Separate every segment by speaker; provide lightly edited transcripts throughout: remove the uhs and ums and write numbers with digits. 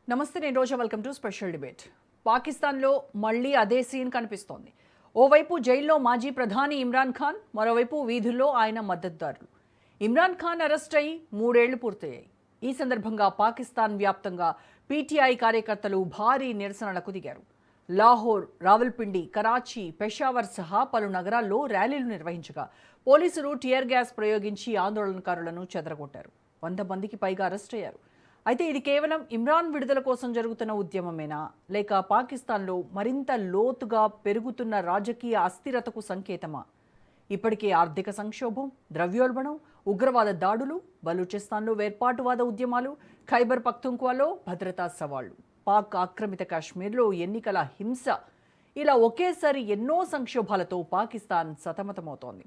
Speaker 1: నమస్తే, నేను Roja. Welcome to special debate. పాకిస్తాన్లో మళ్ళీ అదే సీన్ కనిపిస్తోంది. ఓవైపు జైల్లో మాజీ ప్రధాని ఇమ్రాన్ ఖాన్, మరోవైపు వీధుల్లో ఆయన మద్దతుదారులు. ఇమ్రాన్ ఖాన్ అరెస్ట్ అయి 3 ఏళ్లు పూర్తయ్యాయి. ఈ సందర్భంగా పాకిస్తాన్ వ్యాప్తంగా పీటీఐ కార్యకర్తలు భారీ నిరసనలకు దిగారు. లాహోర్, రావల్పిండి, కరాచీ, పెషావర్ సహా పలు నగరాల్లో ర్యాలీలు నిర్వహించగా పోలీసులు టియర్ గ్యాస్ ప్రయోగించి ఆందోళనకారులను చెదరగొట్టారు. 100 మందికి పైగా అరెస్ట్ అయ్యారు. అయితే ఇది కేవలం ఇమ్రాన్ విడుదల కోసం జరుగుతున్న ఉద్యమమేనా, లేక పాకిస్తాన్లో మరింత లోతుగా పెరుగుతున్న రాజకీయ అస్థిరతకు సంకేతమా? ఇప్పటికే ఆర్థిక సంక్షోభం, ద్రవ్యోల్బణం, ఉగ్రవాద దాడులు, బలూచిస్తాన్లో వేర్పాటువాద ఉద్యమాలు, ఖైబర్ పఖ్తుంఖ్వాలో భద్రతా సవాళ్లు, పాక్ ఆక్రమిత కాశ్మీర్లో ఎన్నికల హింస, ఇలా ఒకేసారి ఎన్నో సంక్షోభాలతో పాకిస్తాన్ సతమతమవుతోంది.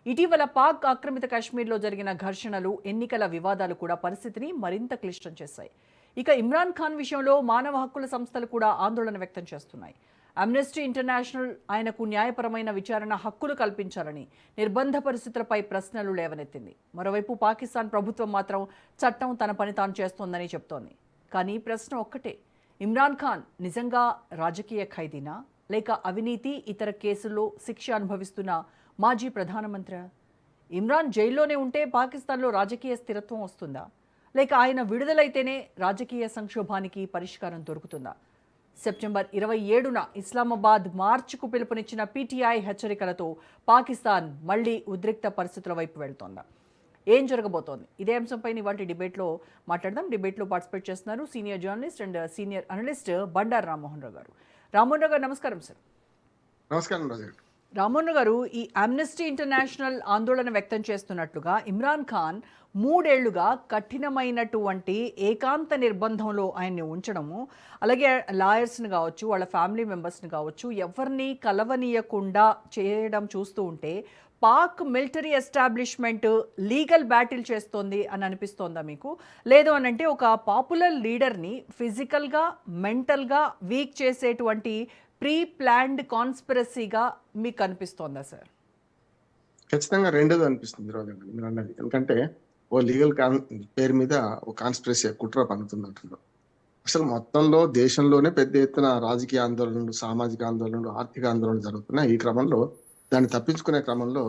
Speaker 1: ఇటీవల పాక్ ఆక్రమిత కాశ్మీర్లో జరిగిన ఘర్షణలు, ఎన్నికల వివాదాలు కూడా పరిస్థితిని మరింత క్లిష్టం చేశాయి. ఇక ఇమ్రాన్ ఖాన్ విషయంలో మానవ హక్కుల సంస్థలు కూడా ఆందోళన వ్యక్తం చేస్తున్నాయి. అమ్నెస్టీ ఇంటర్నేషనల్ ఆయనకు న్యాయపరమైన విచారణ హక్కులు కల్పించాలని, నిర్బంధ పరిస్థితులపై ప్రశ్నలు లేవనెత్తింది. మరోవైపు పాకిస్తాన్ ప్రభుత్వం మాత్రం చట్టం తన పని తాను చేస్తోందని చెప్తోంది. కానీ ప్రశ్న ఒక్కటే, ఇమ్రాన్ ఖాన్ నిజంగా రాజకీయ ఖైదీనా, లేక అవినీతి, ఇతర కేసుల్లో శిక్ష అనుభవిస్తున్న మాజీ ప్రధానమంత్రి? ఇమ్రాన్ జైల్లోనే ఉంటే పాకిస్తాన్లో రాజకీయ స్థిరత్వం వస్తుందా, లేక ఆయన విడుదలైతేనే రాజకీయ సంక్షోభానికి పరిష్కారం దొరుకుతుందా? సెప్టెంబర్ 27న ఇస్లామాబాద్ మార్చ్కు పిలుపునిచ్చిన పీటీఐ హెచ్చరికలతో పాకిస్తాన్ మళ్లీ ఉద్రిక్త పరిస్థితుల వైపు వెళ్తోందా? ఏం జరగబోతోంది? ఇదే అంశంపై ఇవాళ డిబేట్లో మాట్లాడదాం. డిబేట్లో పార్టిసిపేట్ చేస్తున్నారు senior journalist and senior analyst Bandaru Rammohan Rao garu. Rammohan Rao గారు, నమస్కారం సార్.
Speaker 2: నమస్కారం రాజు.
Speaker 1: రామ్మోహన్ గారు, ఈ అమ్నెస్టీ ఇంటర్నేషనల్ ఆందోళన వ్యక్తం చేస్తున్నట్లుగా ఇమ్రాన్ ఖాన్ 3 ఏళ్లుగా కఠినమైనటువంటి ఏకాంత నిర్బంధంలో ఆయన్ని ఉంచడము, అలాగే లాయర్స్ని కావచ్చు, వాళ్ళ ఫ్యామిలీ మెంబర్స్ని కావచ్చు, ఎవరిని కలవనీయకుండా చేయడం చూస్తూ ఉంటే Pak military establishment legal battle చేస్తోంది అని అనిపిస్తోందా మీకు? లేదు అని అంటే ఒక పాపులర్ లీడర్ని ఫిజికల్గా, మెంటల్గా వీక్ చేసేటువంటి ప్రీ ప్లాన్డ్ కాన్స్పిరసీగా మీకు అనిపిస్తోందా సార్?
Speaker 2: ఖచ్చితంగా రెండోది అనిపిస్తుంది రోజు మీరు అన్నది. ఎందుకంటే ఓ లీగల్ పేరు మీద ఓ కాన్స్పిరసీ, కుట్ర పన్నుతుంది అంటున్నారు. అసలు మొత్తంలో దేశంలోనే పెద్ద ఎత్తున రాజకీయ ఆందోళనలు, సామాజిక ఆందోళనలు, ఆర్థిక ఆందోళనలు జరుగుతున్నాయి. ఈ క్రమంలో దాన్ని తప్పించుకునే క్రమంలో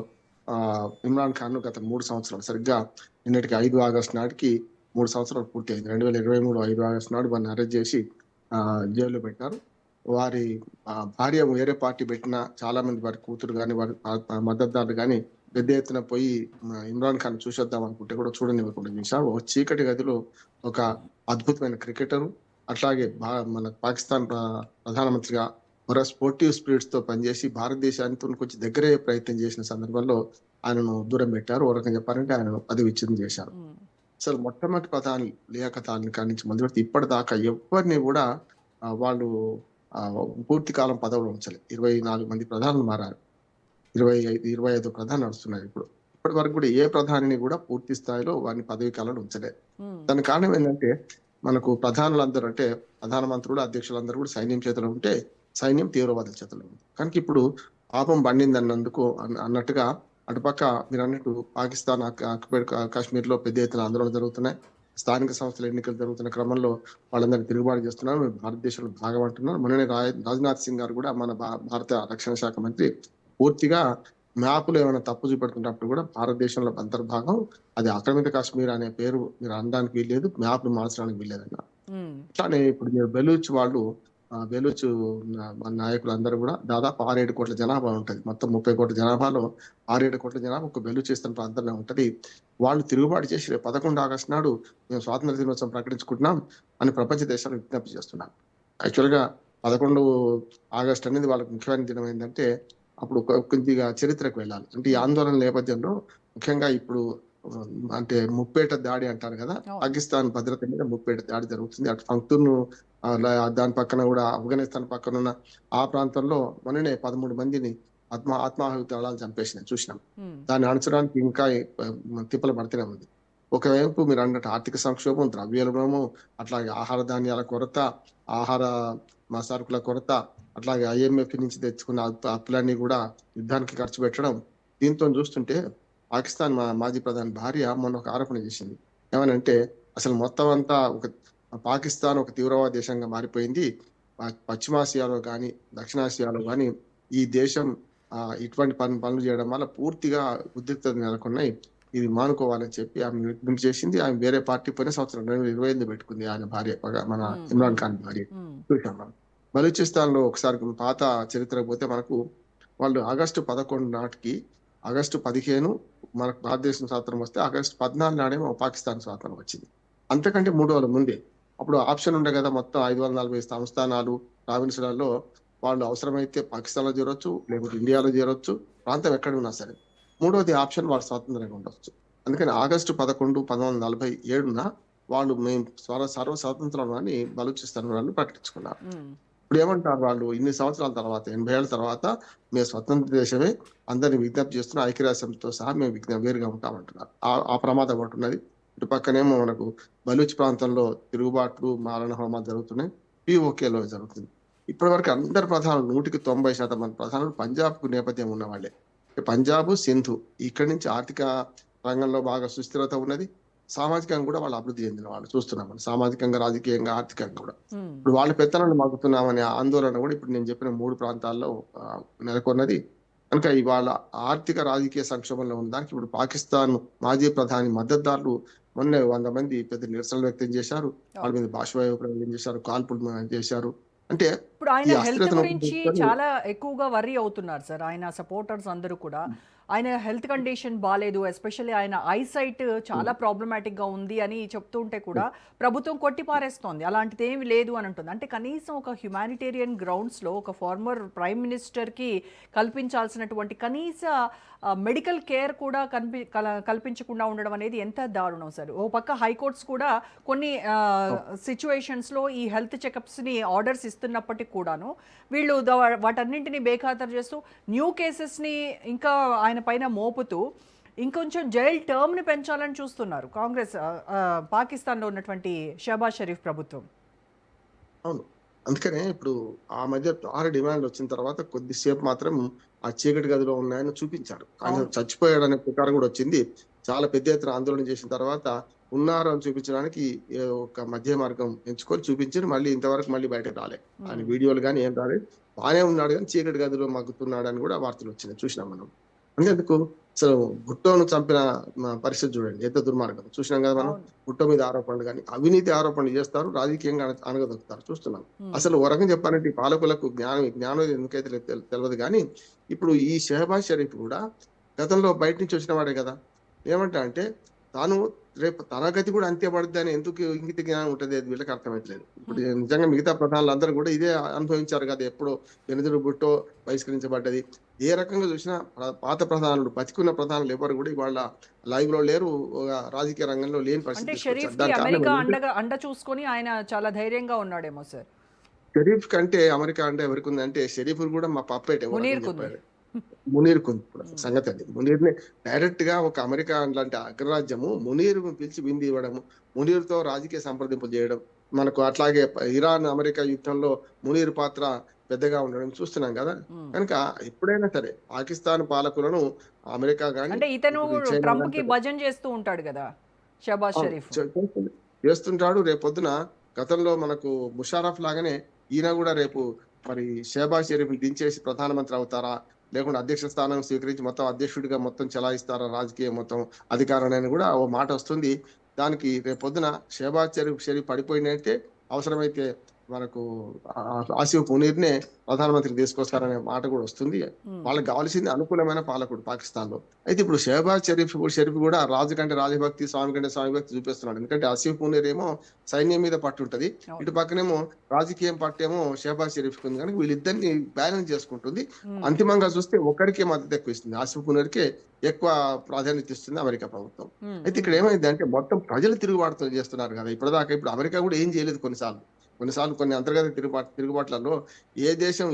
Speaker 2: ఇమ్రాన్ ఖాన్ గత 3 సంవత్సరాలు, సరిగ్గా నిన్నటికి 5 ఆగస్టు నాటికి 3 సంవత్సరాలు పూర్తి అయింది. 2023 5 ఆగస్టు నాడు వారిని అరెస్ట్ చేసి జైల్లో పెట్టారు. వారి భార్య వేరే పార్టీ పెట్టిన చాలా మంది, వారి కూతురు కానీ, వారి మద్దతుదారులు కానీ పెద్ద ఎత్తున పోయి ఇమ్రాన్ ఖాన్ చూసేద్దాం అనుకుంటే కూడా చూడనివ్వకుండా చేశారు. ఒక చీకటి గదిలో ఒక అద్భుతమైన క్రికెటరు, అట్లాగే మన పాకిస్తాన్ ప్రధానమంత్రిగా మరో స్పోర్టివ్ స్పిరిట్స్ తో పనిచేసి భారతదేశానికి కొంచెం దగ్గరే ప్రయత్నం చేసిన సందర్భంలో ఆయనను దూరం పెట్టారు. ఓ రకంగా చెప్పాలంటే ఆయన పదవి విచ్ఛేదం చేశారు. అసలు మొట్టమొదటి ప్రధాని లియాఖత్ అలీ ఖాన్ నుంచి మొదలు పెడితే ఇప్పటిదాకా ఎవరిని కూడా వాళ్ళు పూర్తి కాలం పదవులు ఉంచలేదు. 24 మంది ప్రధానులు మారారు. 25 ప్రధాని నడుస్తున్నారు. ఇప్పటి వరకు కూడా ఏ ప్రధానిని కూడా పూర్తి స్థాయిలో వారిని పదవి కాలంలో ఉంచలేదు. దానికి కారణం ఏంటంటే, మనకు ప్రధానులందరూ అంటే ప్రధానమంత్రులు, అధ్యక్షులందరూ కూడా సైన్యం చేతిలో ఉంటే సైన్యం తీవ్రవాదుల చేతిలో ఉంది. కనుక ఇప్పుడు పాపం బండింది అన్నట్టుగా అటుపక్క మీరు అన్నట్టు పాకిస్తాన్ కాశ్మీర్ లో పెద్ద ఎత్తున ఆందోళన జరుగుతున్నాయి. స్థానిక సంస్థల ఎన్నికలు జరుగుతున్న క్రమంలో వాళ్ళందరినీ తిరుగుబాటు చేస్తున్నారు. మేము భారతదేశంలో భాగం అంటున్నారు. మొన్ననే రాజ్నాథ్ సింగ్ గారు కూడా, మన భారత రక్షణ శాఖ మంత్రి, పూర్తిగా మ్యాపులు ఏమైనా తప్పు చూపెడుతున్నప్పుడు కూడా భారతదేశంలో అంతర్భాగం, అది ఆక్రమిత కాశ్మీర్ అనే పేరు మీరు అనడానికి వీల్లేదు, మ్యాప్లు మార్చడానికి వీల్లేదన్న. అట్లానే ఇప్పుడు మీరు బెలూచ్ నాయకులు అందరూ కూడా దాదాపు 6-7 కోట్ల జనాభా ఉంటుంది. మొత్తం 30 కోట్ల జనాభాలో 6-7 కోట్ల జనాభా ఒక బెలూచిస్తాన్ ప్రాంతంలో ఉంటది. వాళ్ళు తిరుగుబాటు చేసి 11 ఆగస్టు నాడు మేము స్వాతంత్ర దినోత్సవం ప్రకటించుకుంటున్నాం అని ప్రపంచ దేశాలు విజ్ఞప్తి చేస్తున్నాం. యాక్చువల్ గా 11 ఆగస్టు అనేది వాళ్ళకి ముఖ్యమైన దినం. ఏంటంటే అప్పుడు కొద్దిగా చరిత్రకు వెళ్ళాలి. అంటే ఈ ఆందోళన నేపథ్యంలో ముఖ్యంగా ఇప్పుడు అంటే ముప్పేట దాడి అంటారు కదా, పాకిస్తాన్ భద్రత మీద ముప్పేట దాడి జరుగుతుంది. అటు పంక్తూర్ను, దాని పక్కన కూడా ఆఫ్ఘనిస్తాన్ పక్కన ఉన్న ఆ ప్రాంతంలో మొన్ననే 13 మందిని ఆత్మాహుతి దళాలు చంపేసినాయి, చూసినాం. దాన్ని అణచడానికి ఇంకా తిప్పలు పడుతూనే ఉంది. ఒకవైపు మీరు అన్నట్టు ఆర్థిక సంక్షోభం, ద్రవ్యోల్బణము, అట్లాగే ఆహార ధాన్యాల కొరత, ఆహార సరుకుల కొరత, అట్లాగే IMF నుంచి తెచ్చుకున్న అప్పులన్నీ కూడా యుద్ధానికి ఖర్చు పెట్టడం. దీంతో చూస్తుంటే పాకిస్తాన్ మాజీ ప్రధాని భార్య మొన్న ఒక ఆరోపణ చేసింది. ఏమనంటే, అసలు మొత్తం అంతా ఒక పాకిస్తాన్ ఒక తీవ్రవాద దేశంగా మారిపోయింది. పశ్చిమాసియాలో కానీ దక్షిణాసియాలో కానీ ఈ దేశం ఇటువంటి పనులు చేయడం వల్ల పూర్తిగా ఉద్రిక్తత నెలకొన్నాయి. ఇది మానుకోవాలని చెప్పి ఆమె విజ్ఞప్తి చేసింది. ఆమె వేరే పార్టీ పోయిన సంవత్సరం 2025 పెట్టుకుంది ఆయన భార్య, మన ఇమ్రాన్ ఖాన్ భార్య. చూసాం మనం బలూచిస్తాన్ లో ఒకసారి పాత చరిత్రకు పోతే మనకు వాళ్ళు ఆగస్టు 11 నాటికి ఆగస్టు 15 మనకు భారతదేశం స్వాతంత్రం వస్తే ఆగస్టు 14 నాడేమో పాకిస్తాన్ స్వాతంత్రం వచ్చింది. అంతకంటే 3 రోజుల ముందే అప్పుడు ఆప్షన్ ఉండే కదా, మొత్తం 540 సంస్థానాలు ప్రావిన్సులలో వాళ్ళు అవసరమైతే పాకిస్తాన్ లో చేరొచ్చు, లేకపోతే ఇండియాలో చేరొచ్చు, ప్రాంతం ఎక్కడ ఉన్నా సరే. మూడోది ఆప్షన్ వాళ్ళు స్వాతంత్రంగా ఉండొచ్చు. అందుకని ఆగస్టు 11, 1947 వాళ్ళు మేము సర్వ స్వాతంత్రం అని బలూచిస్తాన్ వాళ్ళు ప్రకటించుకున్నారు. ఇప్పుడు ఏమంటారు వాళ్ళు, ఇన్ని సంవత్సరాల తర్వాత 80 ఏళ్ల తర్వాత మేము స్వతంత్ర దేశమే, అందరినీ విజ్ఞప్తి చేస్తున్న ఐక్యరాజ్యంతో సహా మేము వేరుగా ఉంటామంటున్నారు. ఆ ప్రమాదం ఒకటి ఉన్నది. ఇటు పక్కనేమో మనకు బలూచ్ ప్రాంతంలో తిరుగుబాట్లు, మారణ హోమాలు జరుగుతున్నాయి. పిఓకేలో జరుగుతుంది. ఇప్పటి వరకు అందరు ప్రధానులు 190% మంది ప్రధానులు పంజాబ్ కు నేపథ్యం ఉన్న వాళ్ళే. పంజాబ్, సింధు ఇక్కడి నుంచి ఆర్థిక రంగంలో బాగా సుస్థిరత ఉన్నది. సామాజికంగా కూడా వాళ్ళు అభివృద్ధి చెందిన వాళ్ళు చూస్తున్నాం. సామాజికంగా, రాజకీయంగా, ఆర్థికంగా కూడా ఇప్పుడు వాళ్ళ పెత్తనాన్ని మాకుతున్నామనే ఆందోళన కూడా ఇప్పుడు నేను చెప్పిన 3 ప్రాంతాల్లో నెలకొన్నది. కనుక ఇవాళ ఆర్థిక రాజకీయ సంక్షోభంలో ఉన్న దానికి ఇప్పుడు పాకిస్తాన్ మాజీ ప్రధాని మద్దతుదారులు మొన్న 100 మంది పెద్ద నిరసనలు వ్యక్తం చేశారు. వాళ్ళ మీద భాషవాయు ప్రయోగం చేశారు, కాల్పులు చేశారు. అంటే
Speaker 1: ఇప్పుడు
Speaker 2: ఈ
Speaker 1: ఆయన హెల్త్
Speaker 2: అస్థిరతను
Speaker 1: గురించి చాలా ఎక్కువగా వర్రీ అవుతున్నారు సార్. ఆయన సపోర్టర్స్ అందరూ కూడా ఆయన హెల్త్ కండిషన్ బాగాలేదు, ఎస్పెషల్లీ ఆయన ఐసైట్ చాలా ప్రాబ్లమాటిక్గా ఉంది అని చెప్తుంటే కూడా ప్రభుత్వం కొట్టిపారేస్తోంది. అలాంటిది ఏమి లేదు అని అంటుంది. అంటే కనీసం ఒక హ్యుమానిటేరియన్ గ్రౌండ్స్లో ఒక ఫార్మర్ ప్రైమ్ మినిస్టర్కి కల్పించాల్సినటువంటి కనీస మెడికల్ కేర్ కూడా కల్పించకుండా ఉండడం అనేది ఎంత దారుణం సార్. ఓ పక్క హైకోర్ట్స్ కూడా కొన్ని సిచ్యువేషన్స్లో ఈ హెల్త్ చెకప్స్ని ఆర్డర్స్ ఇస్తున్నప్పటికీ కూడాను వీళ్ళు వాటన్నింటినీ బేఖాతరు చేస్తూ న్యూ కేసెస్ని ఇంకా ఆయన పైన మోపుతూ ఇంకొంచెం జైల్ టర్మ్ని పెంచాలని చూస్తున్నారు కాంగ్రెస్, పాకిస్తాన్లో ఉన్నటువంటి షహబాజ్ షరీఫ్ ప్రభుత్వం.
Speaker 2: అవును. అందుకనే ఇప్పుడు ఆ మధ్య 6 డిమాండ్లు వచ్చిన తర్వాత కొద్దిసేపు మాత్రం ఆ చీకటి గదిలో ఉన్నాయని చూపించారు. ఆయన చచ్చిపోయాడనే ప్రకారం కూడా వచ్చింది. చాలా పెద్ద ఎత్తున ఆందోళన చేసిన తర్వాత ఉన్నారు అని చూపించడానికి ఒక మధ్య మార్గం ఎంచుకొని చూపించారు. మళ్ళీ ఇంతవరకు మళ్ళీ బయటకు రాలే. ఆయన వీడియోలు కానీ ఏం రాలేదు. బాగానే ఉన్నాడు కానీ చీకటి గదిలో మగ్గుతున్నాడు అని కూడా వార్తలు వచ్చినాయి, చూసినాం మనం. అందుకు అసలు భుట్టోను చంపిన పరిస్థితి చూడండి, ఎంత దుర్మార్గం చూసినాం కదా మనం. భుట్టో మీద ఆరోపణలు కానీ అవినీతి ఆరోపణలు చేస్తారు, రాజకీయంగా అనగదొక్కుతారు, చూస్తున్నాం. అసలు ఓ రకం చెప్పాలంటే ఈ పాలకులకు జ్ఞానం ఎందుకైతే తెలియదు. కానీ ఇప్పుడు ఈ షహబాజ్ షరీఫ్ కూడా గతంలో బయట నుంచి వచ్చిన వాడే కదా. ఏమంటా అంటే తాను రేపు తన గతి కూడా అంతే పడుద్ది అని ఎందుకు ఇంగిత జ్ఞానం ఉంటుంది, అది వీళ్ళకి అర్థమైతలేదు. ఇప్పుడు నిజంగా మిగతా ప్రధానులు అందరూ కూడా ఇదే అనుభవించారు కదా. ఎప్పుడో బెనజీర్ భుట్టో బహిష్కరించబడ్డది. ఏ రకంగా చూసినా పాత ప్రధానులు, బతికున్న ప్రధానులు ఎవరు కూడా ఇవాళ లైవ్ లో లేరు, రాజకీయ రంగంలో లేని పరిస్థితి.
Speaker 1: అమెరికా అండ చూసుకొని ఆయన చాలా ధైర్యంగా ఉన్నాడేమో సార్.
Speaker 2: షరీఫ్ కంటే అమెరికా అంటే ఎవరికి ఉందంటే షరీఫ్ కూడా మా పప్పేట చెప్పారు. మునీర్ కుంది సంగతి అది. మునీర్ని డైరెక్ట్ గా ఒక అమెరికా లాంటి అగ్రరాజ్యము మునీర్ పిలిచి బింది ఇవ్వడము, మునీర్ తో రాజకీయ సంప్రదింపులు చేయడం, మనకు అట్లాగే ఇరాన్ అమెరికా యుద్ధంలో మునీర్ పాత్ర పెద్దగా ఉండడం చూస్తున్నాం కదా. కనుక ఎప్పుడైనా సరే పాకిస్తాన్ పాలకులను అమెరికా కానీ
Speaker 1: అంటే ఇతను ట్రంప్ కి భజన చేస్తూ ఉంటాడు కదా షహబాజ్ షరీఫ్,
Speaker 2: చేస్తుంటాడు. రేపొద్దున గతంలో మనకు ముషారఫ్ లాగానే ఈయన కూడా రేపు మరి షహబాజ్ షరీఫ్ దించేసి ప్రధానమంత్రి అవుతారా, లేకుంటే అధ్యక్ష స్థానం స్వీకరించి మొత్తం అధ్యక్షుడిగా మొత్తం చెలాయిస్తారా రాజకీయ మొత్తం అధికారాన్ని కూడా ఓ మాట వస్తుంది. దానికి రేపొద్దున షహబాజ్ షరీఫ్ పడిపోయినట్టే అవసరమైతే మనకు ఆసిఫ్ మునీర్నే ప్రధానమంత్రి తీసుకొస్తారనే మాట కూడా వస్తుంది. వాళ్ళకి కావాల్సింది అనుకూలమైన పాలకుడు పాకిస్తాన్ లో. అయితే ఇప్పుడు షహబాజ్ షరీఫ్ కూడా రాజు కంటే రాజభక్తి, స్వామి కంటే స్వామి భక్తి చూపిస్తున్నాడు. ఎందుకంటే ఆసిఫ్ మునీర్ ఏమో సైన్యం మీద పట్టు ఉంటది, ఇటు పక్కనేమో రాజకీయం పట్టు ఏమో షహబాజ్ షరీఫ్ ఉంది. కనుక వీళ్ళిద్దరిని బ్యాలెన్స్ చేసుకుంటుంది. అంతిమంగా చూస్తే ఒక్కడికే మద్దతు ఎక్కువ ఇస్తుంది, ఆసిఫ్ మునీర్కే ఎక్కువ ప్రాధాన్యత ఇస్తుంది అమెరికా ప్రభుత్వం. అయితే ఇక్కడ ఏమైంది అంటే మొత్తం ప్రజలు తిరుగుబాటు చేస్తున్నారు కదా ఇప్పటిదాకా. ఇప్పుడు అమెరికా కూడా ఏం చేయలేదు కొన్నిసార్లు కొన్ని అంతర్గత తిరుగుబాట్లలో ఏ దేశం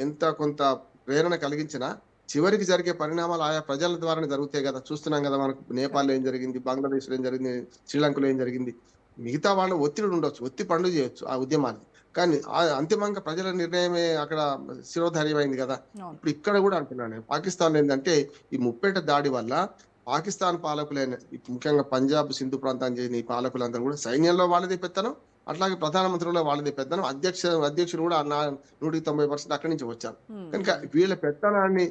Speaker 2: ఎంత కొంత ప్రేరణ కలిగించినా చివరికి జరిగే పరిణామాలు ఆయా ప్రజల ద్వారానే జరుగుతాయి కదా. చూస్తున్నాం కదా మనకు నేపాల్లో ఏం జరిగింది, బంగ్లాదేశ్ లో ఏం జరిగింది, శ్రీలంకలో ఏం జరిగింది. మిగతా వాళ్ళ ఒత్తిడి ఉండొచ్చు, పండు చేయొచ్చు ఆ ఉద్యమాన్ని, కానీ అంతిమంగా ప్రజల నిర్ణయమే అక్కడ శిరోధార్యమైంది కదా. ఇప్పుడు ఇక్కడ కూడా అంటున్నాను, పాకిస్తాన్ ఏంటంటే ఈ ముప్పేట దాడి వల్ల పాకిస్తాన్ పాలకులైన ముఖ్యంగా పంజాబ్, సింధు ప్రాంతానికి చెందిన ఈ పాలకులందరూ కూడా సైన్యంలో వాళ్ళదే పెత్తనం, అట్లాగే ప్రధానమంత్రిలో వాళ్ళది పెత్తనం, అధ్యక్షుడు కూడా 190% అక్కడి నుంచి వచ్చారు. కనుక వీళ్ళ పెత్తనాన్ని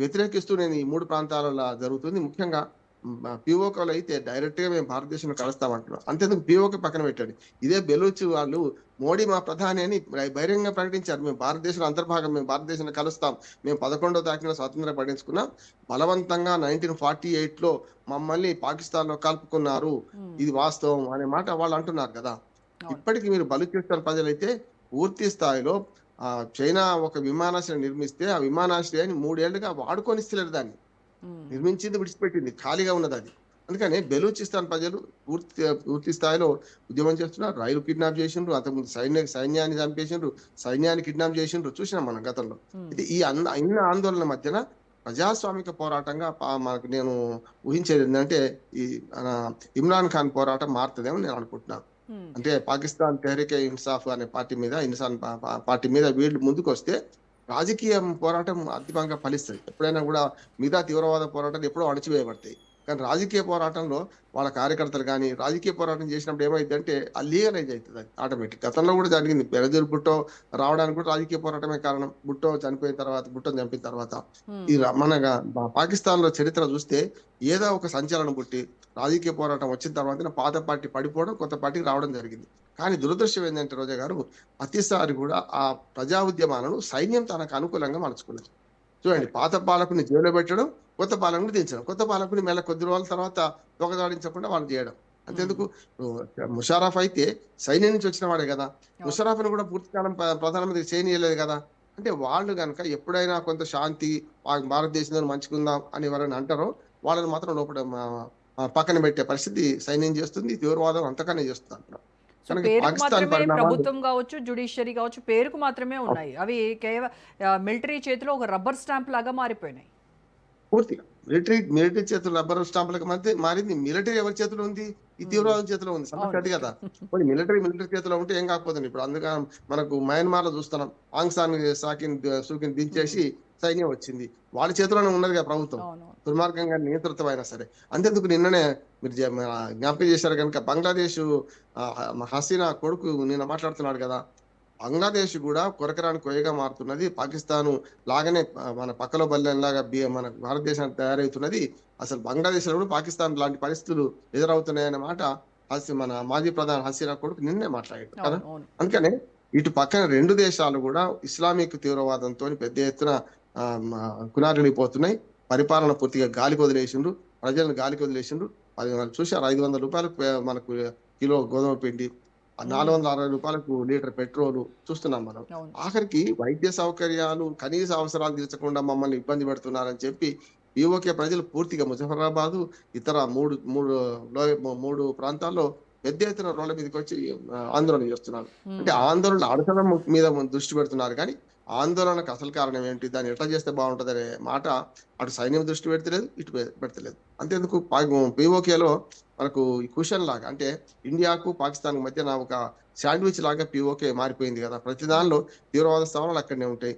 Speaker 2: వ్యతిరేకిస్తూ నేను ఈ 3 ప్రాంతాలలో జరుగుతుంది. ముఖ్యంగా పిఓకలు అయితే డైరెక్ట్ గా మేము భారతదేశంలో కలుస్తామంటున్నాం. అంతేందుకు పిఓక పక్కన పెట్టండి, ఇదే బెలూచ్ వాళ్ళు మోడీ మా ప్రధాని అని బహిరంగంగా ప్రకటించారు. మేము భారతదేశంలో అంతర్భాగం, మేము భారతదేశంలో కలుస్తాం, మేము 11వ తారీఖున స్వాతంత్రం ప్రకటించుకున్నాం, బలవంతంగా 1948లో మమ్మల్ని పాకిస్తాన్ లో కలుపుకున్నారు, ఇది వాస్తవం అనే మాట వాళ్ళు అంటున్నారు కదా. ఇప్పటికీ మీరు బలూచిస్తాన్ ప్రజలైతే పూర్తి స్థాయిలో చైనా ఒక విమానాశ్రయం నిర్మిస్తే ఆ విమానాశ్రయాన్ని 3 ఏళ్లుగా వాడుకొనిస్తలేరు, దాన్ని నిర్మించింది విడిచిపెట్టింది, ఖాళీగా ఉన్నది అది. అందుకని బెలూచిస్తాన్ ప్రజలు పూర్తి స్థాయిలో ఉద్యమం చేస్తున్నారు. రైలు కిడ్నాప్ చేసిండ్రు, అంతకుముందు సైన్యాన్ని చంపేసిండ్రు, సైన్యాన్ని కిడ్నాప్ చేసిండ్రు, చూసినాం మనం గతంలో. అయితే ఈ అన్ని ఆందోళన మధ్యన ప్రజాస్వామిక పోరాటంగా మనకు నేను ఊహించేది ఏంటంటే ఈ ఇమ్రాన్ ఖాన్ పోరాటం మారుతుందేమో నేను అనుకుంటున్నాను. అంటే పాకిస్తాన్ తెహ్రీకే ఇన్సాఫ్ అనే పార్టీ మీద వీళ్ళు ముందుకు వస్తే రాజకీయ పోరాటం అంతిమంగా ఫలిస్తుంది. ఎప్పుడైనా కూడా మిగతా తీవ్రవాద పోరాటాలు ఎప్పుడో అణచివేయబడతాయి, కానీ రాజకీయ పోరాటంలో వాళ్ళ కార్యకర్తలు కానీ రాజకీయ పోరాటం చేసినప్పుడు ఏమైందంటే అది లీగలైజ్ అవుతుంది, అది ఆటోమేటిక్. గతంలో కూడా జరిగింది, బెనజీర్ భుట్టో రావడానికి కూడా రాజకీయ పోరాటమే కారణం. భుట్టోని చంపిన తర్వాత ఈ మన పాకిస్తాన్ లో చరిత్ర చూస్తే ఏదో ఒక సంచలనం పుట్టి రాజకీయ పోరాటం వచ్చిన తర్వాత పాత పార్టీ పడిపోవడం, కొత్త పార్టీకి రావడం జరిగింది. కానీ దురదృష్టం ఏంటంటే రోజా గారు, ప్రతిసారి కూడా ఆ ప్రజా ఉద్యమాలను సైన్యం తనకు అనుకూలంగా మలుచుకున్నది. చూడండి, పాత పాలకుని జైల్లో పెట్టడం, కొత్త పాలకుని దించడం, కొత్త పాలకుని మెల్ల కొద్ది రోజుల తర్వాత దొంగదాడించకుండా వాళ్ళు చేయడం. అంతేందుకు ముషారఫ్ అయితే సైన్యం నుంచి వచ్చిన వాడే కదా, ముషారఫ్ను కూడా పూర్తి కాలం ప్రధానమంత్రి చేయనీయలేదు కదా. అంటే వాళ్ళు కనుక ఎప్పుడైనా కొంత శాంతి భారతదేశంలో మంచుకుందాం అని ఎవరైనా అంటారో వాళ్ళని మాత్రం లోపల పక్కన పెట్టే పరిస్థితి సైన్యం చేస్తుంది, తీవ్రవాదం అంతకనే చేస్తుంది అంటారు.
Speaker 1: సో పేరుకు మాత్రమే ప్రభుత్వం కావచ్చు, జ్యుడిషియరీ కావచ్చు, పేరుకు మాత్రమే ఉన్నాయి. అవి కేవలం మిలిటరీ చేతిలో ఒక రబ్బర్ స్టాంప్ లాగా మారిపోయినాయి
Speaker 2: పూర్తిగా. మిలిటరీ చేతులు రబ్బర్ స్టాంపులకు మారింది. మిలిటరీ ఎవరి చేతిలో ఉంది? ఈ తీవ్రవాదం చేతిలో ఉంది. సమస్య అది కదా. కొన్ని మిలిటరీ చేతిలో ఉంటే ఏం కాకపోతుంది. ఇప్పుడు అందుకని మనకు మయన్మార్ లో చూస్తున్నాం, ఆంగ్ సాన్ సూకిని దించేసి సైన్యం వచ్చింది, వాళ్ళ చేతిలోనే ఉన్నది కదా ప్రభుత్వం, దుర్మార్గంగా నేతృత్వం అయినా సరే. అంతేందుకు నిన్ననే మీరు జ్ఞాపకం చేశారు కనుక, బంగ్లాదేశ్ హసీనా కొడుకు నిన్న మాట్లాడుతున్నాడు కదా, బంగ్లాదేశ్ కూడా కొరకరాని కొయ్యగా మారుతున్నది, పాకిస్తాన్ లాగానే మన పక్కలో బల్లెంలాగా మన భారతదేశానికి తయారవుతున్నది, అసలు బంగ్లాదేశ్ లో కూడా పాకిస్తాన్ లాంటి పరిస్థితులు ఎదురవుతున్నాయనే మాట మన మాజీ ప్రధాని హసీనా కొడుకు నిన్నే మాట్లాడాడు కదా. అందుకనే ఇటు పక్కన 2 దేశాలు కూడా ఇస్లామిక్ తీవ్రవాదంతో పెద్ద ఎత్తున కునారిల్లిపోతున్నాయి. పరిపాలన పూర్తిగా గాలికి వదిలేసిండ్రు, ప్రజలను గాలికి వదిలేసిండ్రు. చూశారు, 500 రూపాయలకు మనకు కిలో గోధుమ పిండి, 460 రూపాయలకు లీటర్ పెట్రోల్ చూస్తున్నాం మనం. ఆఖరికి వైద్య సౌకర్యాలు, కనీస అవసరాలు తీర్చకుండా మమ్మల్ని ఇబ్బంది పెడుతున్నారని చెప్పి పిఓకే ప్రజలు పూర్తిగా ముజఫరాబాద్ ఇతర మూడు ప్రాంతాల్లో పెద్ద ఎత్తున రోడ్ల మీదకి వచ్చి ఆందోళన చేస్తున్నారు. అంటే ఆందోళన అడచడం మీద దృష్టి పెడుతున్నారు, కానీ ఆందోళనకు అసలు కారణం ఏంటి, దాన్ని ఎట్లా చేస్తే బాగుంటది అనే మాట అటు సైన్యం దృష్టి పెడతలేదు, ఇటు పెడతలేదు. అంతేందుకు పిఓకేలో మనకు క్వశ్చన్ లాగా, అంటే ఇండియాకు పాకిస్తాన్ మధ్య ఒక శాండ్విచ్ లాగా పిఓకే మారిపోయింది కదా. ప్రతి దానిలో తీవ్రవాద స్థావరాలు అక్కడనే ఉంటాయి,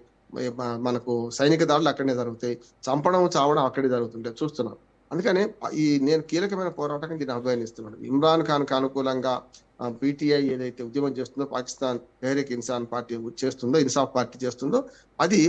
Speaker 2: మనకు సైనిక దాడులు అక్కడనే జరుగుతాయి, చంపడం చావడం అక్కడే జరుగుతుంటాయి చూస్తున్నాం. అందుకనే నేను కీలకమైన పోరాటం దీన్ని అభివర్ణిస్తున్నాను. ఇమ్రాన్ ఖాన్ కు అనుకూలంగా పిటిఐ ఏదైతే ఉద్యమం చేస్తుందో, పాకిస్తాన్ తెహ్రీక్ ఇన్సాఫ్ పార్టీ చేస్తుందో, అది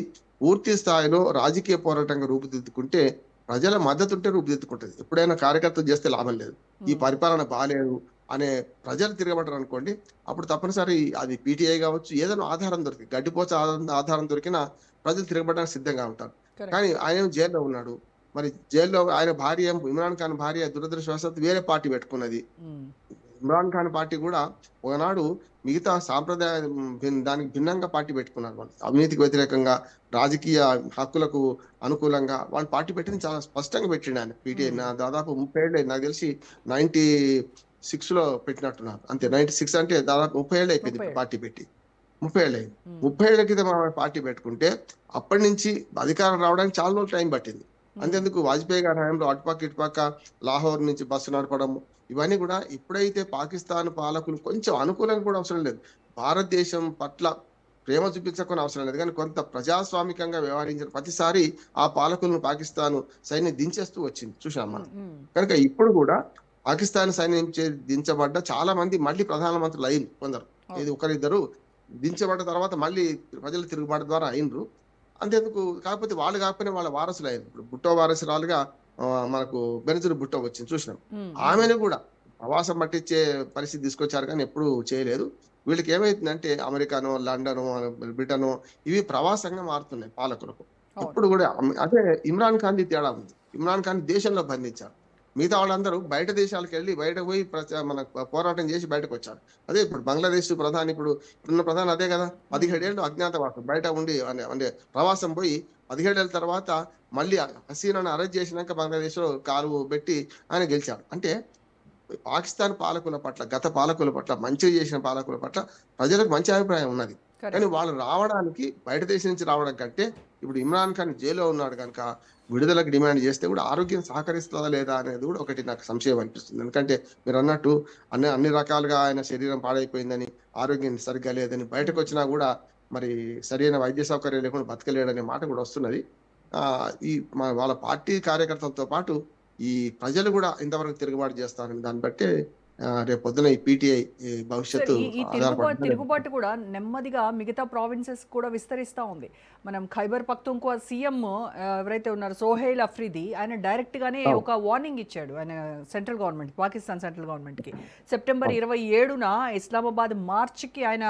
Speaker 2: పూర్తి స్థాయిలో రాజకీయ పోరాటంగా రూపుదిద్దుకుంటే ప్రజల మద్దతు ఉంటే రూపుదిద్దుకుంటుంది. ఎప్పుడైనా కార్యకర్తలు చేస్తే లాభం లేదు, ఈ పరిపాలన బాగాలేదు అనే ప్రజలు తిరగబడ్డారు అనుకోండి, అప్పుడు తప్పనిసరి అది పిటిఐ కావచ్చు, ఏదైనా ఆధారం దొరికి గడ్డిపోచ ఆధారం దొరికినా ప్రజలు తిరగబడడానికి సిద్ధంగా ఉంటారు. కానీ ఆయన జైల్లో ఉన్నాడు, మరి జైల్లో ఆయన భార్య, ఇమ్రాన్ ఖాన్ భార్య దురదృష్టవశాత్తు వేరే పార్టీ పెట్టుకున్నది. ఇమ్రాన్ ఖాన్ పార్టీ కూడా ఒకనాడు మిగతా సాంప్రదాయ దానికి భిన్నంగా పార్టీ పెట్టుకున్నారు. వాళ్ళు అవినీతికి వ్యతిరేకంగా, రాజకీయ హక్కులకు అనుకూలంగా వాళ్ళు పార్టీ పెట్టింది చాలా స్పష్టంగా పెట్టిండు ఆయన. పిటిఐ దాదాపు 30 ఏళ్ళు, నాకు తెలిసి 96 లో పెట్టినట్టున్నారు, అంతే. 96 అంటే దాదాపు 30 ఏళ్ళు అయిపోయింది పార్టీ పెట్టి, 30 ఏళ్ళు అయింది. 30 ఏళ్ల క్రితం పార్టీ పెట్టుకుంటే అప్పటి నుంచి అధికారం రావడానికి చాలా రోజులు టైం పట్టింది. అంతేందుకు వాజ్పేయి గారి హయాంలో అటుపక్క ఇటుపక్క లాహోర్ నుంచి బస్సు నడపడం, ఇవన్నీ కూడా ఇప్పుడైతే పాకిస్తాన్ పాలకులు కొంచెం అనుకూలంగా కూడా అవసరం లేదు, భారతదేశం పట్ల ప్రేమ చూపించకుండా అవసరం లేదు, కానీ కొంత ప్రజాస్వామికంగా వ్యవహరించిన ప్రతిసారి ఆ పాలకులను పాకిస్తాన్ సైన్యం దించేస్తూ వచ్చింది చూసాం మనం. కనుక ఇప్పుడు కూడా పాకిస్తాన్ సైన్యం దించబడ్డ చాలా మంది మళ్ళీ ప్రధానమంత్రులు అయింది కొందరు. ఇది ఒకరిద్దరు దించబడ్డ తర్వాత మళ్ళీ ప్రజల తిరుగుబాటు ద్వారా అయినరు. అంతెందుకు కాకపోతే వాళ్ళు కాకపోయినా వాళ్ళ వారసులు అయ్యారు. ఇప్పుడు భుట్టో వారసురాలుగా మనకు బెనజీర్ భుట్టో వచ్చింది చూసినాం. ఆమెను కూడా ప్రవాసం పట్టించే పరిస్థితి తీసుకొచ్చారు కానీ ఎప్పుడు చేయలేదు. వీళ్ళకి ఏమైతుందంటే అమెరికానో, లండనో, బ్రిటనో ఇవి ప్రవాసంగా మారుతున్నాయి పాలకులకు. ఇప్పుడు కూడా అదే ఇమ్రాన్ ఖాన్‌ది తేడా ఉంది. ఇమ్రాన్ ఖాన్ దేశంలో బంధించారు. మిగతా వాళ్ళందరూ బయట దేశాలకు వెళ్ళి బయటకు పోయి మన పోరాటం చేసి బయటకు వచ్చారు. అదే ఇప్పుడు బంగ్లాదేశ్ ప్రధాని ఇప్పుడున్న ప్రధాని అదే కదా. 17 ఏళ్ళు అజ్ఞాతవాసం బయట ఉండి అంటే ప్రవాసం పోయి 17 ఏళ్ళ తర్వాత మళ్ళీ హసీనాను అరెస్ట్ చేసినాక బంగ్లాదేశ్ లో కాలు పెట్టి ఆయన గెలిచాడు. అంటే పాకిస్తాన్ పాలకుల పట్ల, గత పాలకుల పట్ల, మంచిగా చేసిన పాలకుల పట్ల ప్రజలకు మంచి అభిప్రాయం ఉన్నది. కానీ వాళ్ళు రావడానికి బయట దేశం నుంచి రావడం కంటే ఇప్పుడు ఇమ్రాన్ ఖాన్ జైల్లో ఉన్నాడు కనుక విడుదలకు డిమాండ్ చేస్తే కూడా ఆరోగ్యం సహకరిస్తుందా లేదా అనేది కూడా ఒకటి నాకు సంశయం అనిపిస్తుంది. ఎందుకంటే మీరు అన్నట్టు అన్ని రకాలుగా ఆయన శరీరం పాడైపోయిందని, ఆరోగ్యం సరిగ్గా లేదని, బయటకు వచ్చినా కూడా మరి సరైన వైద్య సౌకర్యం లేకుండా బతకలేడనే మాట కూడా వస్తున్నది. ఈ వాళ్ళ పార్టీ కార్యకర్తలతో పాటు ఈ ప్రజలు కూడా ఇంతవరకు తిరుగుబాటు చేస్తారని దాన్ని బట్టే రేపు పొద్దున ఈ పీటీఐ భవిష్యత్తు
Speaker 1: ఈ తిరుగుబాటు కూడా నెమ్మదిగా మిగతా ప్రావిన్సెస్ కూడా విస్తరిస్తూ ఉంది. మనం ఖైబర్ పఖ్తూన్ఖ్వా సీఎం ఎవరైతే ఉన్నారో సోహైల్ అఫ్రిది ఆయన డైరెక్ట్ గానే ఒక వార్నింగ్ ఇచ్చాడు ఆయన central government, Pakistan central government కి. సెప్టెంబర్ 27న ఇస్లామాబాద్ మార్చ్కి ఆయన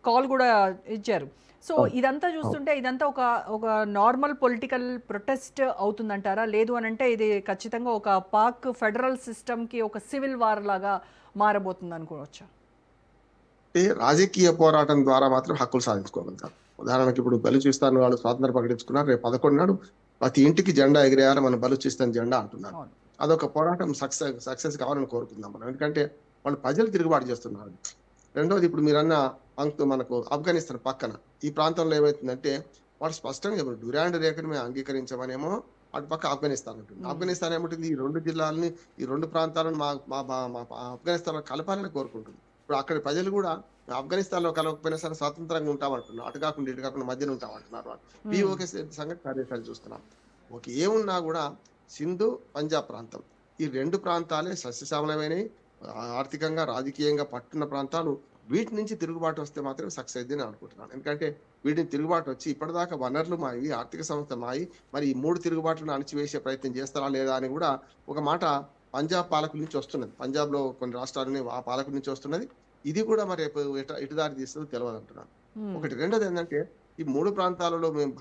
Speaker 1: కాల్ కూడా ఇచ్చారు. సో ఇదంతా చూస్తుంటే ఇదంతా ఒక నార్మల్ పొలిటికల్ ప్రొటెస్ట్ అవుతుందంటారా? లేదు అని అంటే ఇది ఖచ్చితంగా ఒక పాక్ ఫెడరల్ సిస్టమ్కి ఒక సివిల్ వార్ లాగా మారబోతుంది అనుకోవచ్చా?
Speaker 2: రాజకీయ పోరాటం ద్వారా మాత్రం హక్కులు సాధించుకోగలుగుతారు. ఉదాహరణకి ఇప్పుడు బలూచిస్తాన్ వాళ్ళు స్వాతంత్రం ప్రకటించుకున్నారు. రేపు 11 నాడు ప్రతి ఇంటికి జెండా ఎగిరేయాలి, మన బలూచిస్తాన్ జెండా అంటున్నారు. అదొక పోరాటం సక్సెస్ కావాలని కోరుకుందాం మనం. ఎందుకంటే వాళ్ళు ప్రజలు తిరుగుబాటు చేస్తున్నారు. రెండోది ఇప్పుడు మీరన్న మనకు ఆఫ్ఘనిస్తాన్ పక్కన ఈ ప్రాంతంలో ఏమవుతుందంటే వాళ్ళు స్పష్టంగా డ్యూరాండ్ రేఖను మేము అంగీకరించమనేమో అటు పక్క ఆఫ్ఘనిస్తాన్ ఉంటుంది. ఆఫ్ఘనిస్తాన్ ఏమంటుంది ఈ 2 జిల్లాలని, ఈ 2 ప్రాంతాలను మా ఆఫ్ఘనిస్తాన్ లో కలపాలని కోరుకుంటుంది. ఇప్పుడు అక్కడి ప్రజలు కూడా ఆఫ్ఘనిస్తాన్ లో కలవకపోయినా సరే స్వతంత్రంగా ఉంటామంటున్నారు. అటు కాకుండా ఇటు కాకుండా మధ్యన ఉంటామంటున్నారు. వాళ్ళు పిఓకే సంగతి కార్యక్రమాలు చూస్తున్నాం. ఏమున్నా కూడా సింధు, పంజాబ్ ప్రాంతం ఈ 2 ప్రాంతాలే సస్యశ్యామలమైనవి, ఆర్థికంగా రాజకీయంగా పట్టున్న ప్రాంతాలు. వీటి నుంచి తిరుగుబాటు వస్తే మాత్రం సక్సెస్ అయింది నేను అనుకుంటున్నాను. ఎందుకంటే వీటిని తిరుగుబాటు వచ్చి ఇప్పటిదాకా వనరులు మావి, ఆర్థిక సంస్థ మాయి, మరి ఈ 3 తిరుగుబాట్లను అణచివేసే ప్రయత్నం చేస్తారా లేదా అని కూడా ఒక మాట పంజాబ్ పాలకుల నుంచి వస్తున్నది. పంజాబ్ లో కొన్ని రాష్ట్రాలని ఆ పాలకుల నుంచి వస్తున్నది. ఇది కూడా మరి ఎటు దారి తీస్తుందో తెలియదు అంటున్నాను. ఒకటి. రెండోది ఏంటంటే ఈ 3 ప్రాంతాలలో మేము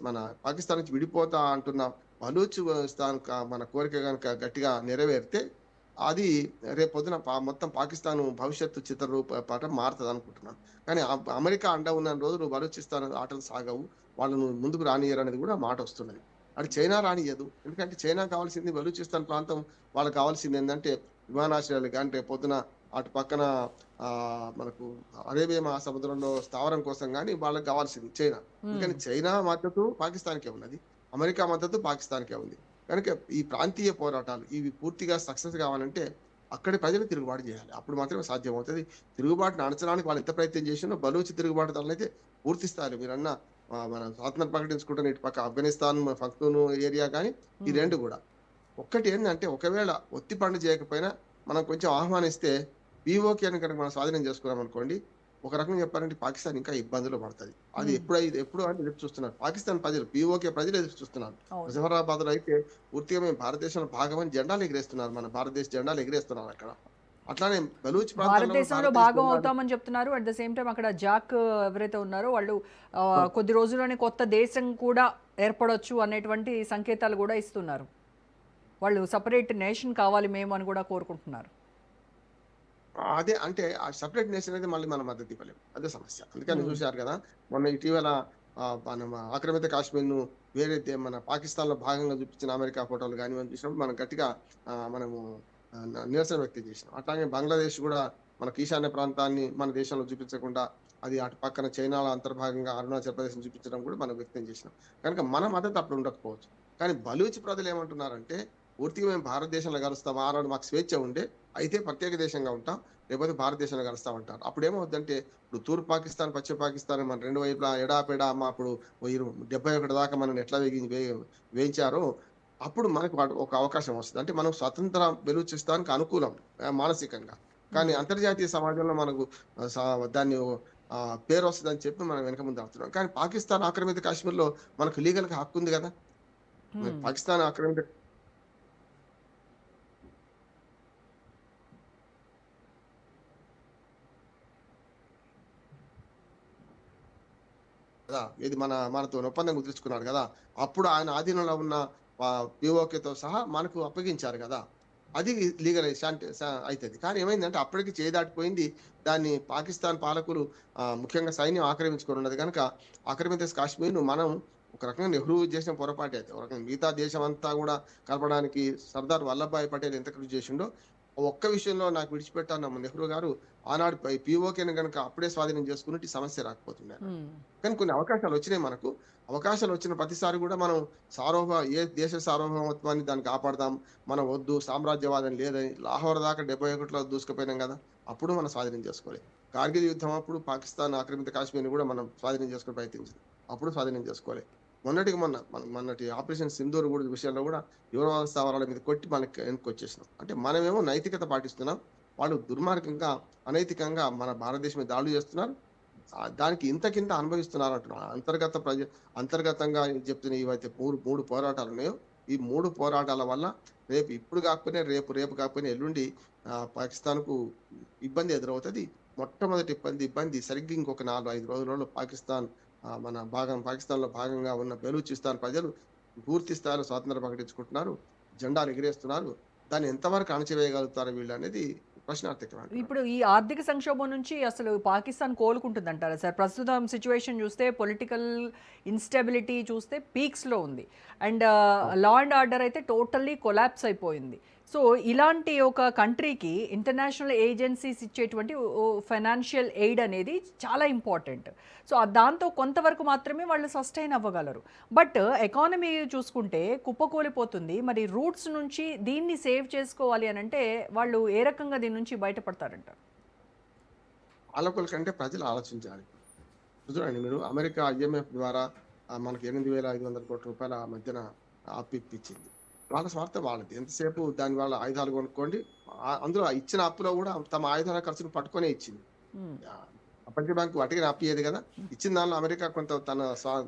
Speaker 2: మన పాకిస్తాన్ నుంచి విడిపోతా అంటున్న బలూచిస్తాన్ మన కోరిక కనుక గట్టిగా నెరవేరితే అది రేపు పొద్దున మొత్తం పాకిస్తాన్ భవిష్యత్తు చిత్రరూపం మారుతుంది అనుకుంటున్నాను. కానీ అమెరికా అండ ఉన్న రోజులు బలూచిస్తాన్ ఆటలు సాగవు, వాళ్ళను ముందుకు రానియరు అనేది కూడా మాట వస్తున్నది. అది చైనా రానియదు. ఎందుకంటే చైనా కావాల్సింది బలూచిస్తాన్ ప్రాంతం, వాళ్ళకి కావాల్సింది ఏంటంటే విమానాశ్రయాలు కానీ రేపు పొద్దున అటు పక్కన మనకు అరేబియా మహాసముద్రంలో స్థావరం కోసం కానీ వాళ్ళకి కావాల్సింది చైనా. ఎందుకంటే చైనా మద్దతు పాకిస్తాన్కే ఉన్నది, అమెరికా మద్దతు పాకిస్తాన్కే ఉంది. కనుక ఈ ప్రాంతీయ పోరాటాలు ఇవి పూర్తిగా సక్సెస్ కావాలంటే అక్కడి ప్రజలు తిరుగుబాటు చేయాలి. అప్పుడు మాత్రమే సాధ్యం అవుతుంది. తిరుగుబాటును అణచడానికి వాళ్ళు ఎంత ప్రయత్నం చేసినా బలూచి తిరుగుబాటుదారులు అయితే పూర్తి స్థాయిలో మీరన్న మనం స్వాతంత్రం ప్రకటించుకుంటున్న ఇటు పక్క ఆఫ్ఘనిస్తాన్ పఖ్తూన్ ఏరియా కానీ ఈ 2 కూడా. ఒక్కటి ఏంటంటే ఒకవేళ ఒత్తి పండు చేయకపోయినా మనం కొంచెం ఆహ్వానిస్తే పీఓకే అని కనుక మనం స్వాధీనం చేసుకున్నాం అనుకోండి, ఒక రకంగా చెప్పాలంటే పాకిస్తాన్ ఇంకా ఇబ్బందులు పడుతుంది. అది ఎప్పుడు అని ఎదురు చూస్తున్నారు పాకిస్తాన్ ప్రజలు, పీఓకే ప్రజలు ఎదురు చూస్తున్నారు. ముజఫరాబాద్ లో అయితే పూర్తిగా మేము భారతదేశంలో భాగమని జెండాలు ఎగిరేస్తున్నారు, మన భారతదేశ జెండాలు ఎగిరేస్తున్నారు అక్కడ. అట్లానే బలూచ్
Speaker 1: భారతదేశంలో భాగం అవుతామని చెప్తున్నారు. అట్ ద సేమ్ టైం అక్కడ జాక్ ఎవరైతే ఉన్నారో వాళ్ళు కొద్ది రోజుల్లోనే కొత్త దేశం కూడా ఏర్పడొచ్చు అనేటువంటి సంకేతాలు కూడా ఇస్తున్నారు. వాళ్ళు సపరేట్ నేషన్ కావాలి మేము అని కూడా కోరుకుంటున్నారు.
Speaker 2: అదే అంటే ఆ సపరేట్ నేషన్ అయితే మళ్ళీ మన మద్దతు ఇవ్వలేము, అదే సమస్య. అందుకని చూశారు కదా మొన్న ఇటీవల మనం ఆక్రమిత కాశ్మీర్ను వేరే మన పాకిస్తాన్ లో భాగంగా చూపించిన అమెరికా ఫోటోలు కానీ మనం చూసినప్పుడు మనం గట్టిగా మనము నిరసన వ్యక్తం చేసినాం. అట్లాగే బంగ్లాదేశ్ కూడా మన ఈశాన్య ప్రాంతాన్ని మన దేశంలో చూపించకుండా అది అటు పక్కన చైనాలో అంతర్భాగంగా అరుణాచల్ ప్రదేశ్ చూపించడం కూడా మనం వ్యక్తం చేసినాం. కనుక మన మద్దతు అప్పుడు ఉండకపోవచ్చు. కానీ బలూచ్ ప్రజలు ఏమంటున్నారంటే పూర్తిగా మేము భారతదేశంలో కలుస్తాం, ఆనాడు మాకు స్వేచ్ఛ ఉండే, అయితే ప్రత్యేక దేశంగా ఉంటాం, లేకపోతే భారతదేశంలో కలుస్తామంటారు. అప్పుడు ఏమవుద్దంటే ఇప్పుడు తూర్పు పాకిస్తాన్, పశ్చిమ పాకిస్తాన్ మన 2 వైపులా ఎడాపెడా అప్పుడు 71 దాకా మనం ఎట్లా వేయించారో అప్పుడు మనకు ఒక అవకాశం వస్తుంది. అంటే మనం స్వతంత్ర బెలూచిస్తాన్‌కి అనుకూలం మానసికంగా. కానీ
Speaker 1: హ్మ్.
Speaker 2: అంతర్జాతీయ సమాజంలో మనకు ఆహ్, సా దాన్ని పేరొస్తదని చెప్పి మనం వెనక ముందు ఆడుతున్నాం. కానీ పాకిస్తాన్ ఆక్రమిత కాశ్మీర్‌లో మనకు లీగల్‌గా హక్కుంది గదా! మరి
Speaker 1: హ్మ్.
Speaker 2: పాకిస్తాన్ ఆక్రమిత కదా! ఇది మనతోని ఒప్పందం కుదుర్చుకున్నాడు గదా! అప్పుడు ఆయన ఆధీనంలో ఉన్న పీఓకేతో సహా మనకు అప్పగించారు గదా! అది లీగల్ శాంటి అయితది. కానీ ఏమైందంటే అప్పటికి చేయి దాటిపోయింది. దాన్ని పాకిస్తాన్ పాలకులు ముఖ్యంగా సైన్యం ఆక్రమించుకొనున్నది గనక ఆక్రమిత కాశ్మీర్‌ను మనం ఒక రకంగా నెహ్రూ చేసిన పొరపాటే అది. ఒక రకంగా మిగతా దేశమంతా గూడా కలపడానికి సర్దార్ వల్లభాయ్ పటేల్ ఎంత కృషి చేసిండో, ఒక్క విషయంలో నాకు విడిచిపెట్టన్న నెహ్రూ గారు ఆనాడు పీఓకేని గనక అప్పుడే స్వాధీనం చేసుకునుంటే ఈ సమస్య రాకపోతుండే.
Speaker 1: హ్మ్.
Speaker 2: కానీ కొన్ని అవకాశాలొచ్చినాయి మనకు. అవకాశాలొచ్చిన ప్రతిసారి గూడా మనం ఏ దేశ సార్వభౌమత్వాన్ని దాన్ని కాపాడదాం. మనం వద్దు సామ్రాజ్యవాదం లేదని లాహోర్ దాకా 71లో దూసుకుపోయినాం గదా! అప్పుడు మనం స్వాధీనం చేసుకోలే. కార్గిల్ యుద్ధం అప్పుడు పాకిస్తాన్ ఆక్రమిత కాశ్మీర్‌ని గూడా మనం స్వాధీనం చేసుకొని ప్రయత్నించింది. అప్పుడు స్వాధీనం చేసుకోలే. మొన్నటికి మొన్నటి ఆపరేషన్ సింధూర్ గూడా విషయంలో గూడా ఉగ్రవాద స్థావరాల మీద కొట్టి మనకి వెనక్కొచ్చేసినాం. అంటే మనమేమో నైతికత పాటిస్తున్నాం. వాళ్ళు దుర్మార్గంగా, అనైతికంగా మన భారతదేశం మీద దాడులు చేస్తున్నారు. దానికి ఇంతకింత అనుభవిస్తున్నారంటున్నా. అంతర్గతంగా చెప్తున్న ఏవైతే 3 పోరాటాలున్నాయో, ఈ 3 పోరాటాల వల్ల ఇప్పుడు కాకపోయినా రేపు కాకపోయినా ఎల్లుండి పాకిస్తాన్‌కు ఇబ్బంది ఎదురవుతది. మొట్టమొదటి ఇబ్బంది సరిగ్గా ఇంకొక 4, 5 రోజులలో పాకిస్తాన్‌లో భాగంగా ఉన్న బెలూచిస్తాన్ ప్రజలు పూర్తి స్థాయిలో స్వాతంత్రం ప్రకటించుకుంటున్నారు. జెండాలు ఎగిరేస్తున్నారు. దాన్ని ఎంతవరకు అణచివేయగలుగుతారు వీళ్ళనేది ప్రశ్నార్థకమే అంటున్నాను.
Speaker 1: ఇప్పుడు ఈ ఆర్థిక సంక్షోభం నుంచి అసలు పాకిస్తాన్ కోలుకుంటుందంటారా సార్? ప్రస్తుతం సిట్యుయేషన్ చూస్తే పొలిటికల్ ఇన్‌స్టెబిలిటీ చూస్తే పీక్స్‌లో ఉంది. అండ్
Speaker 2: అవును.
Speaker 1: లా అండ్ ఆర్డర్ అయితే టోటల్లీ కొలాప్స్ అయిపోయింది. సో, ఇలాంటి ఒక కంట్రీకి ఇంటర్నేషనల్ ఏజెన్సీస్ ఇచ్చేటువంటి ఫైనాన్షియల్ ఎయిడ్ అనేది చాలా ఇంపార్టెంట్. సో, దాంతో కొంతవరకు మాత్రమే వాళ్ళు సస్టైన్ అవ్వగలరు. బట్ ఎకానమీ చూసుకుంటే కుప్పకూలిపోతుంది. మరి రూట్స్ నుంచి దీన్ని సేవ్ చేసుకోవాలి అనంటే వాళ్ళు ఏ రకంగా దీని నుంచి బయటపడతారంటారు?
Speaker 2: పాలకుల కంటే ప్రజలు ఆలోచించాలి. చూడండి మీరు అమెరికా ఐఎంఎఫ్ ద్వారా మనకు రూ. 8,500,00,00,000 ఆ మధ్యన అప్పిప్పించింది. వాళ్ళ స్వార్థం వాళ్ళది. ఎంతసేపు దాని వల్ల ఆయుధాలు కొనుక్కోండి. అందులో ఇచ్చిన అప్పులో గూడా తమ ఆయుధాల ఖర్చును పట్టుకొనే ఇచ్చింది. ఆహ్, ప్రపంచ బ్యాంక్ వట్టిగనే అప్పియ్యదు గదా! ఇచ్చిన దానిలో అమెరికా కొంత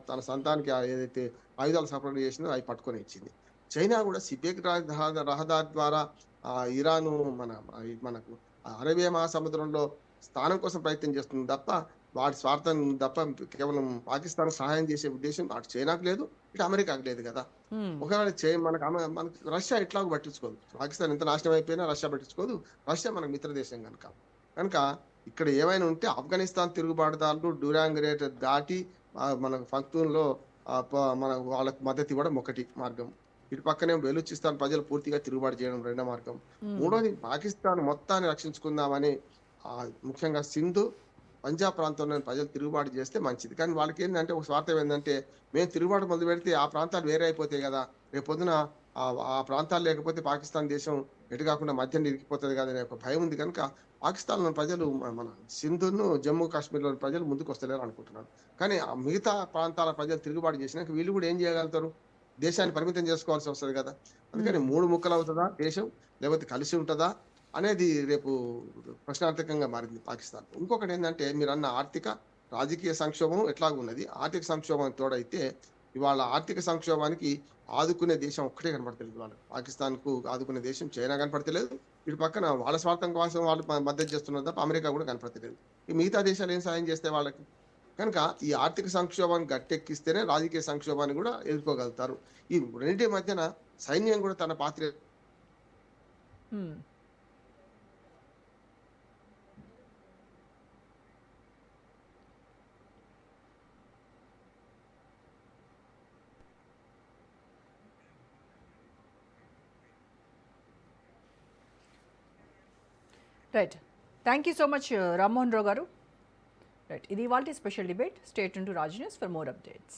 Speaker 2: తన సంతానికి ఏదైతే ఆయుధాలు సరఫరా చేసిందో అయి పట్టుకొనే ఇచ్చింది. చైనా గూడా సిపెక్ రహదారి ద్వారా ఇరాను మనకు అరేబియా మహాసముద్రంలో స్థానం కోసం ప్రయత్నం చేస్తుంది తప్ప, వాడి స్వార్థం తప్ప కేవలం పాకిస్తాన్‌కి సహాయం చేసే ఉద్దేశ్యం అటు చైనాకు లేదు, ఇటు అమెరికాకు లేదు గదా!
Speaker 1: హ్మ్.
Speaker 2: ఒకవేళ మనకు రష్యా ఎట్లాగో పట్టించుకోదు. పాకిస్తాన్ ఎంత నాశనం అయిపోయినా రష్యా పట్టించుకోదు. రష్యా మనకు మిత్ర దేశం గనుక. కనుక ఇక్కడ ఏమైనా ఉంటే ఆఫ్ఘనిస్తాన్ తిరుగుబాటుదారులు డ్యూరాంగ్ రేట్ దాటి మనకు పఖ్తూన్‌లో ఆహ్, ప మన వాళ్ళకి మద్దతు ఇవ్వడం ఒకటి మార్గం. ఇటు పక్కనేమో బెలూచిస్తాన్ ప్రజలు పూర్తిగా తిరుగుబాటు చేయడం రెండో మార్గం.
Speaker 1: హ్మ్.
Speaker 2: మూడోది పాకిస్తాన్ మొత్తాన్ని రక్షించుకుందామని ముఖ్యంగా సింధు, పంజాబ్ ప్రాంతంలోని ప్రజలు తిరుగుబాటు చేస్తే మంచిది. కానీ వాళ్ళకేందంటే ఒక స్వార్థం ఏందంటే, మేము తిరుగుబాటు మొదలుపెడితే ఆ ప్రాంతాలు వేరే అయిపోతాయి గదా! రేపొద్దున ఆ ప్రాంతాలు లేకపోతే పాకిస్తాన్ దేశం ఎటు కాకుండా మధ్యన ఇరికిపోతది గదా! అనే ఒక భయం ఉంది కనుక పాకిస్తాన్‌లోని ప్రజలు మన సింధును, జమ్మూ కాశ్మీర్‌లోని ప్రజలు ముందుకొస్తలేరు అనుకుంటున్నాను. కానీ ఆ మిగతా ప్రాంతాల ప్రజలు తిరుగుబాటు చేసినాక వీళ్ళు గూడా ఏం చేయగలుగుతారు? దేశాన్ని పరిమితం చేసుకోవాల్సి వస్తది గదా! అందుకని
Speaker 1: హ్మ్.
Speaker 2: 3 ముక్కలవుతదా దేశం? లేకపోతే కలిసి ఉంటదా? అనేది రేపు ప్రశ్నార్థకంగా మారింది పాకిస్తాన్. ఇంకొకటేందంటే మీరన్న రాజకీయ సంక్షోభం ఎట్లాగున్నది. ఆర్థిక సంక్షోభం తోడైతే ఇవాళ ఆర్థిక సంక్షోభానికి ఆదుకునే దేశం ఒక్కటే కనపడతలేదు ఇవాళ. పాకిస్తాన్‌కు ఆదుకునే దేశం చైనా కనపడతలేదు. ఇటు పక్కన వాళ్ళ స్వార్థం కోసం వాళ్ళు మద్దతు చేస్తున్నారు తప్ప అమెరికా కూడా కనపడతలేదు. ఈ మిగతా దేశాలు ఏం సాయం చేస్తాయి వాళ్ళకి? కనుక ఈ ఆర్థిక సంక్షోభాన్ని గట్టెక్కిస్తేనే రాజకీయ సంక్షోభాన్ని కూడా ఎదుర్కోగలుగుతారు. ఈ రెండిటి మధ్యన సైన్యం కూడా తన పాత్ర
Speaker 1: hmm. Right. Thank you so much Rammohan Rao garu. Right. ఇది ఇవాల్టి special debate. Stay tuned to Raj news for more updates.